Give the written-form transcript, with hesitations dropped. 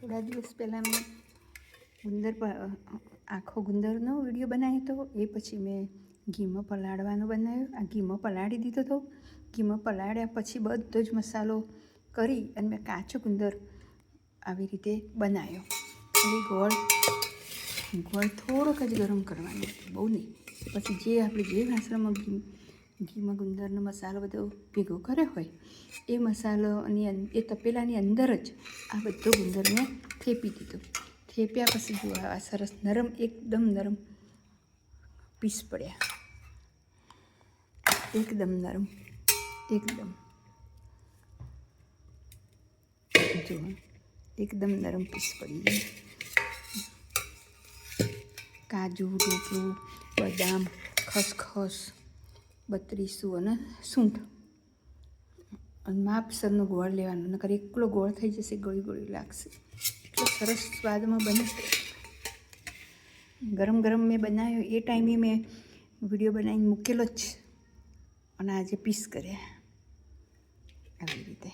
થોડા દિવસ પહેલાં મેં ગુંદર આખો ગુંદરનો વિડીયો બનાવ્યો હતો. એ પછી મેં ઘીમાં પલાળવાનો બનાવ્યો. આ ઘીમાં પલાળી દીધો હતો. ઘીમાં પલાળ્યા પછી બધો જ મસાલો કરી અને મેં કાચો ગુંદર આવી રીતે બનાવ્યો. ખાલી ગોળ થોડોક જ ગરમ કરવાનો, બહુ નહીં. પછી જે આપણે જે વાસણમાં ઘીમાં ગુંદરનો મસાલો બધો ભેગો કર્યો હોય એ મસાલોની એ તપેલાની અંદર જ આ બધો ગુંદર મેં થેપી દીધો. થેપ્યા પછી જો આ સરસ નરમ, એકદમ નરમ પીસ પડ્યા. એકદમ નરમ, એકદમ જો એકદમ નરમ પીસ પડી ગયા. કાજુ, ટોપરું, બદામ, ખસખસ, બત્રીસું અને સૂંઠ અને માપસરનો ગોળ લેવાનો, નકર એકલો ગોળ થઈ જશે, ગળી ગળી લાગશે. એટલો સરસ સ્વાદમાં બને. ગરમ ગરમ મેં બનાવ્યો એ ટાઈમે મેં વિડીયો બનાવીને મૂકેલો જ અને આજે પીસ કર્યા આવી રીતે.